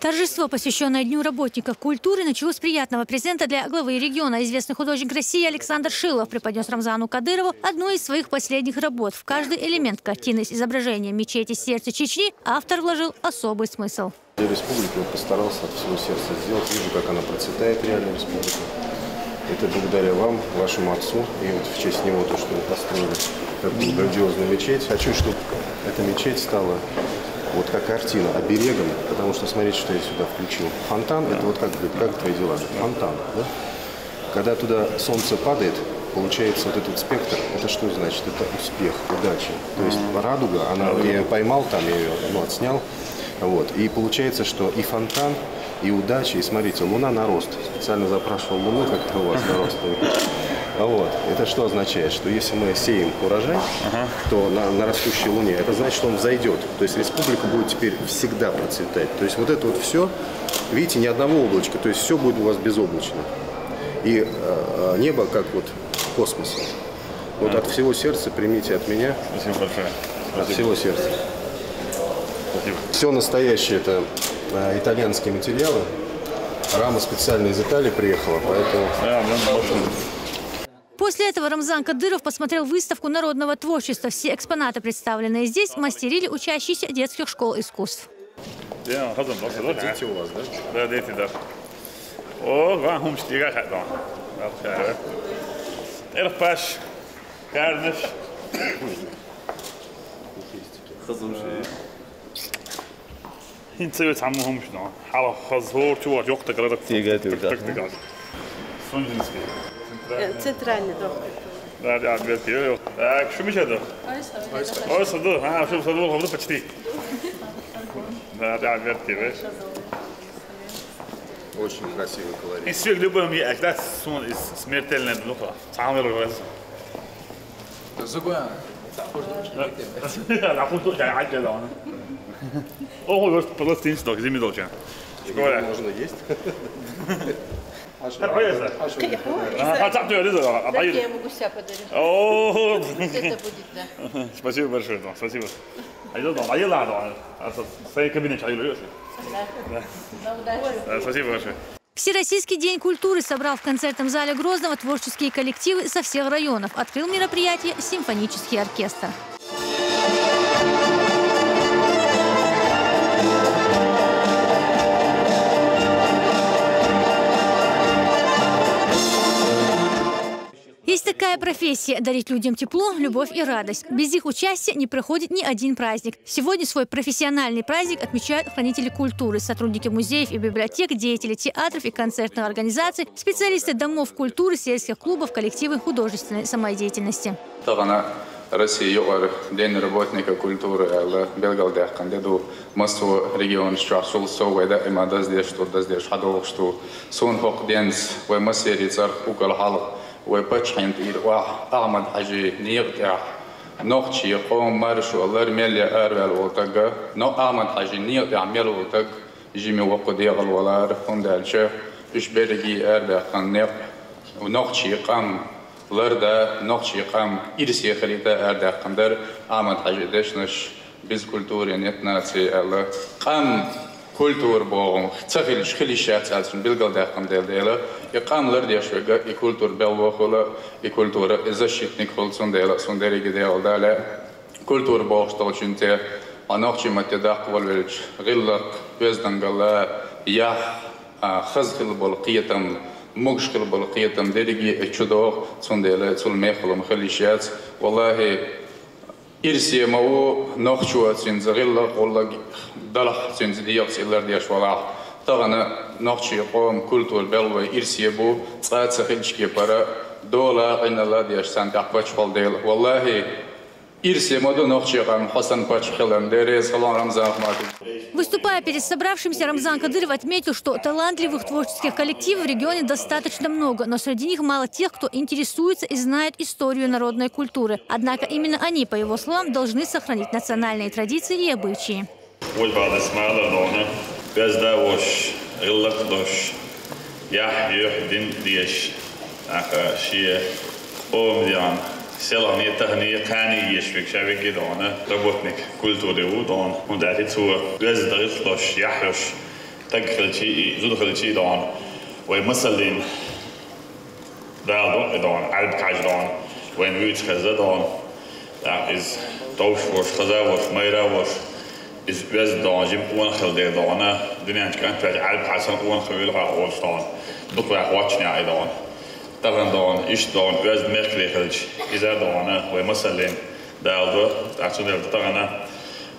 Торжество, посвященное Дню работников культуры, началось с приятного презента для главы региона. Известный художник России Александр Шилов преподнес Рамзану Кадырову одну из своих последних работ. В каждый элемент картины с изображением мечети сердца Чечни автор вложил особый смысл. Республику постарался от всего сердца сделать. Вижу, как она процветает, реально, республика. Это благодаря вам, вашему отцу, и вот в честь него то, что вы построили такую грандиозную мечеть. Хочу, чтобы эта мечеть стала вот как картина, оберегом, потому что смотрите, что я сюда включил. Фонтан, это вот как твои дела? Фонтан, да? Когда туда солнце падает, получается вот этот спектр, это что значит? Это успех, удача. То есть радуга, я ее поймал, там я ее отснял. Вот. И получается, что и фонтан, и удача, и смотрите, луна на рост. Специально запрашивал луну, как это у вас на рост. Вот. Это что означает? Что если мы сеем урожай, то на растущей луне, это значит, что он взойдет. То есть республика будет теперь всегда процветать. То есть вот это вот все, видите, ни одного облачка, то есть все будет у вас безоблачно. И небо как вот космос. Вот от всего сердца примите от меня. Спасибо большое. От всего сердца. Спасибо. Все настоящее это итальянские материалы. Рама специально из Италии приехала, поэтому... После этого Рамзан Кадыров посмотрел выставку народного творчества. Все экспонаты, представленные здесь, мастерили учащиеся детских школ искусств. Дети у вас, да? Да, дети, да. О, вам стига Эрпаш, Карнеш. Инцевет саммухом шно. Хала хазхор чувак ёхта градак. Сонжинский. Центральный дом. Да, да, верки. Так, что меча да? Ой, саду. А, что саду, вот почти. Да, да, верки, видишь? Очень красивый колорит. И свек любой мне, да, сон из смертельной духи. Самый раз. Зубы. Я хуй я айда. О, вот просто инсток, зими долча. Можно есть? Я могу себя подарить. О, Это будет, да. спасибо большое, спасибо. Спасибо большое. Всероссийский день культуры собрал в концертном зале Грозного творческие коллективы со всех районов. Открыл мероприятие симфонический оркестр. Есть такая профессия – дарить людям тепло, любовь и радость. Без их участия не проходит ни один праздник. Сегодня свой профессиональный праздник отмечают хранители культуры, сотрудники музеев и библиотек, деятели театров и концертных организаций, специалисты домов культуры, сельских клубов, коллективы художественной самодеятельности. Россия день работника культуры, Белгороде, кандиду массу регион штрасул соведа, имада здесь хадов что сон хок денс, вы массери цар укал хал. وبتشحن تير وأعمد حاجة نيقطع نقشي يقوم مارشوا الله رميل أروي الوطقة نو أعمد حاجة نيقطع ميل الوطق جيمي وقد يغل ولا رفون دالشة إيش برجي أربع خنيق ونقشي قام لردا نقشي قام إرسي خريطة أربع قندر أعمد حاجة دشنش بز كولتور نتناسي الله قام كولتور بوغم تخيل شخلي شات على بلغل داخل ديلا يقام لردي شوية يكولتور بلوخلا يكولتور إذا شتني كولتون ديلا سندري جديال دالا كولتور بوغش تولشنتي أناقشي متداق والولج غلق بيزدنقلا يا خزخل بالقيتم مغشخل بالقيتم درجي اتشدوغ سنديلا تول ميخلو مخلي شات والله إرسي ماو نخشوا سنزغلا والله دلح سنزديق سيلر ديش ولا تغنى نخشي قوم كولتور بلوي إرسي بو صات سخلشكي برا دولا إن الله ديش سانتاق بتشفل ديل والله إرسي مادو نخشي قام حسن بتشفلن ديريز خلان رمزان ماتو. Выступая перед собравшимся, Рамзан Кадыров отметил, что талантливых творческих коллективов в регионе достаточно много, но среди них мало тех, кто интересуется и знает историю народной культуры. Однако именно они, по его словам, должны сохранить национальные традиции и обычаи. Село не тахни кани ешвик шавики дона работник культуры удон мудати цу газдарит лош яхош تك خلشي زود خلشي دون ومثلين دالدو دون عرب كاج دون وين ويت خزا دون is توش وش خزا وش ميرا وش is وز دون جيم وان خل دي دون دنيا كانت تاج عرب حسن وان خيل وش دون بقى واتشني اي دون طبعا دون ايش دون وز ميركلي خلش اذا دون ومثلين دالدو تعرفون دالدو طبعا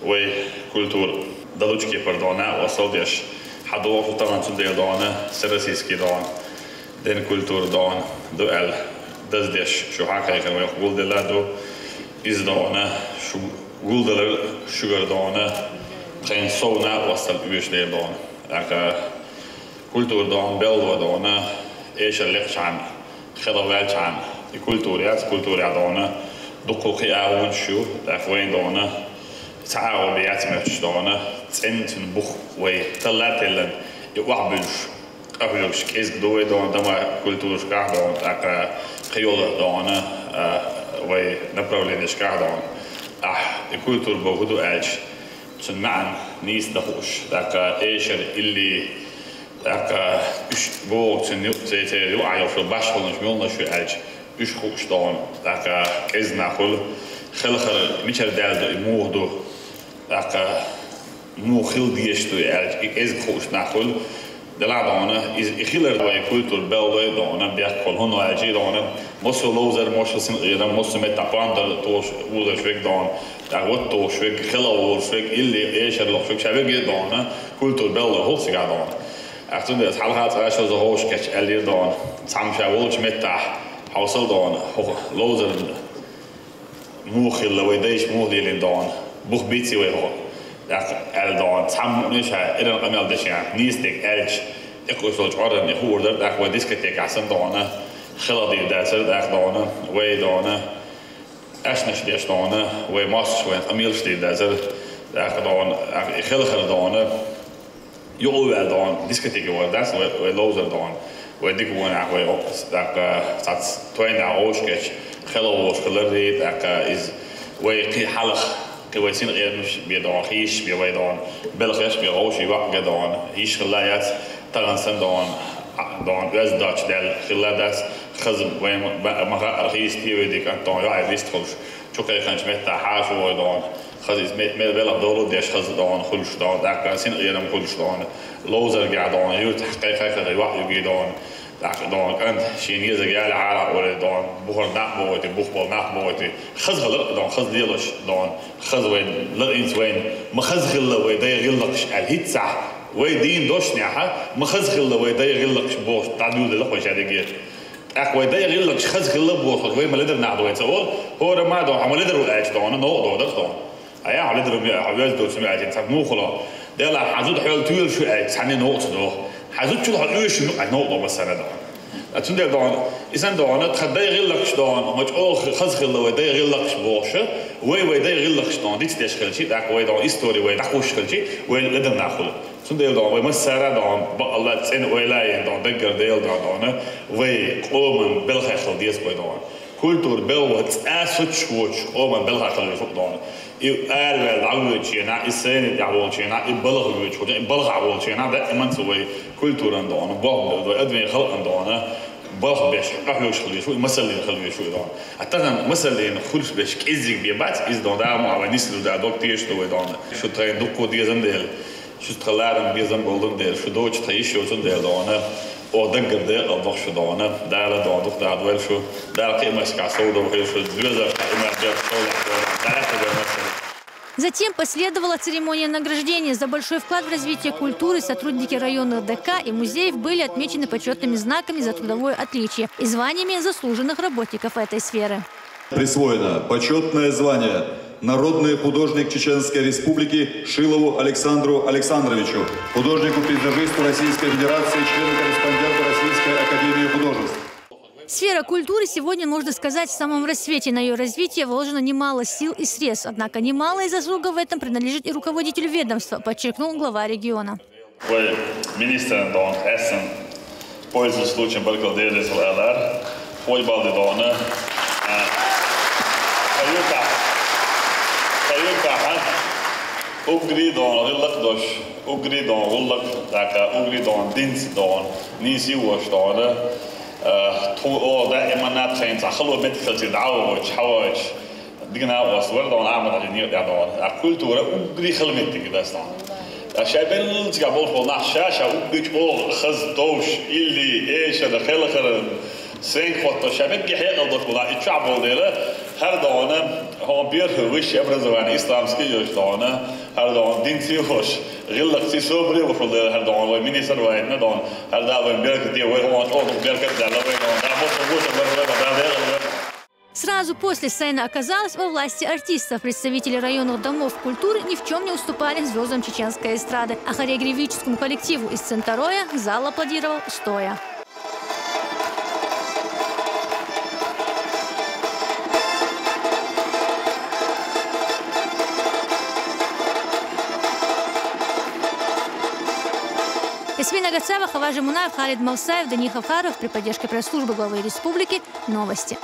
وي كولتور دالوچكي پردونه وصلديش حدوق طبعا تنديل دونه سرسيسكي دون دين كولتور دون دو ال دزديش شو حكى كانوا يقول دلادو از دونه شو قول دل شجر دونه خين صونا وصل بيش ديل دون اك كولتور دون بلو دونه ايش اللي عن خضوات عن كولتوريات دونه دقوقي اون شو دافوين دونه تعاون بيات مرش دونه تنتن بخ وي تلاتلن يوحبلش قبلش كيس دوي دون دما كولتورش كاع دون تاع خيول دونه وي نبرولينش كاع دون الكولتور بوهدو اج سمعن نيس دخوش تاع ايشر اللي تاع اش بو زي يو ايو في باش هونش مولنا شو اج اش خوش دون تاع كيز ناخل خلخر ميشر دال موردو تاع مو خيل ديشتو اج از خوش ناخل دلادونه از اخيلر دوي كولتور بلوي دونه بياكل هونو اجي دونه موسو لوزر موسو سن غير موسو متاباندر توش ولا شوك دون تاع تو شوك خلو شوك اللي ايشر لو شوك شابي دونه كولتور بلوي هو سيغا دونه اختن ده حلقات عاش از هوش كاتش اللي دون سام شاولش متا حوصل دون لوزر مو خيل لو يديش مو ديلين دون بوخ بيتي وي هو دون سام نيشا إلى القمال دشيا نيستك ألج إقوسوج عرض نخور در داخل وديسكتيك عسن دونه خلادي داتر داخل دونه وي دونه أشنش ديش دونه وي ماسش وين أميلش دي داتر داخل دونه خلخل دونه يقول دون ديسكتيك ورداس وي لوزر دون وي ديكونا وي داخل ساتس توين عوشكش خلوش خلردي داخل إز وي قي حلق كويسين غير مش بيدون خيش بيويدون بلغش بيغوش يوقع دون هيش خلايات تغنسن دون وز داتش دل خلادات خزم وين ما رخيص تيوديك انتون يعي بيستخلش شو كي كانش متى حاش ويدون خزيز ميل بلغ دولو ديش خز دون خلش دون داك سين غير خلش دون لوزر قاعد دون يوت حقيقة كذا يوقع يدون دون كان شيء يزق على عرق ولا دون بخور نحبوتي بخبل نحبوتي خز غلق دون خز ليلش دون خز وين لقيت وين ما خز غلا ويدي غلقش الهيت صح ويدين دوش نيحة ما خز غلا ويدي غلقش بوش تعدود لقوش هذيك أك ويدي غلقش خز غلا بوش وين ما لدر نعدو يتقول هو ما دون عم لدر وقاش دون نو دون أيا عم لدر عويز دون سمعتي تفهم مو خلا ده لا حزود حول تويل شو قاش عني نقطة ده حزود شو هالقوش نقطة بس أنا ده أتندر دون إذن دون تخدي غلقش دون مش أول خز غلا ويدي غلقش بوشه ويدي غلقش دون دي تدش خلشي داك ويدون إستوري ويدخوش خلشي ويلدم ناخله تندر دون ويمسرة دون بق الله تسين ويلاين دون دقر ديل دون ويقومن بالخيخل ديس ويدون كولتور بلوت أسوتش وش قومن بالخيخل يفوق دون أربع عوضشينا السنة عوضشينا البلغ عوضشينا البلغ عوضشينا ده إمان سوي كولتور عندنا بعض أدمي خلق عندنا بلغ بيش قحلوش خليه شو مثلين خليه شو دون أتذكر مثلين خلش بيش كيزك بيبات إز دون ده معاونيس لو ده دكتور شو دون شو ترين دكتور ديزن ديل شو تخلارن بيزن بولدن ديل شو دوتش تيش شو تون ديل دون أو دنقر ديل أو دخش دون ده لا دون دكتور عدوال شو ده قيمة كاسو ده وخير شو دوزر قيمة جاب شو ده ده Затем последовала церемония награждения. За большой вклад в развитие культуры сотрудники районных ДК и музеев были отмечены почетными знаками за трудовое отличие и званиями заслуженных работников этой сферы. Присвоено почетное звание народный художник Чеченской Республики Шилову Александру Александровичу, художнику-пейзажисту Российской Федерации, члену-корреспонденту Российской Академии Художеств. Сфера культуры сегодня, можно сказать, в самом рассвете. На ее развитие вложено немало сил и средств. Однако немалая заслуга в этом принадлежит и руководителю ведомства, подчеркнул глава региона. Министр Дон Эссен, пользуясь случаем Балкалдерис ЛР, Ойбалды Дона, Ugridon, Rillakdosh, Ugridon, Rullak, Daka, Ugridon, Dinsdon, Nisi Washdon, all that emanat trains, a hello medical to Dawach, Hawach, Digna was well done, Amada, near that on. A culture, Ugri Helmetic, that's on. A Shabel Gabol, Nashasha, Ugich, all Hazdosh, Illy, Asia, the Helcher, Saint what the Shabet Gehel, the travel there. Herdona, ha bir wish everyone islamski jordana, herdon dinsi hoş, gillak sobre وصل herdon ومنيسر وإنه هردا وين دي وين هو أول بيرك ده لا وين ده Сразу после сцены оказалось во власти артистов. Представители районных домов культуры ни в чем не уступали звездам чеченской эстрады, а хореографическому коллективу из Центороя зал аплодировал стоя. Эсмина Гацева, Хаважи Мунаев, Халид Мавсаев, Дани Хафаров при поддержке пресс-службы главы республики. Новости.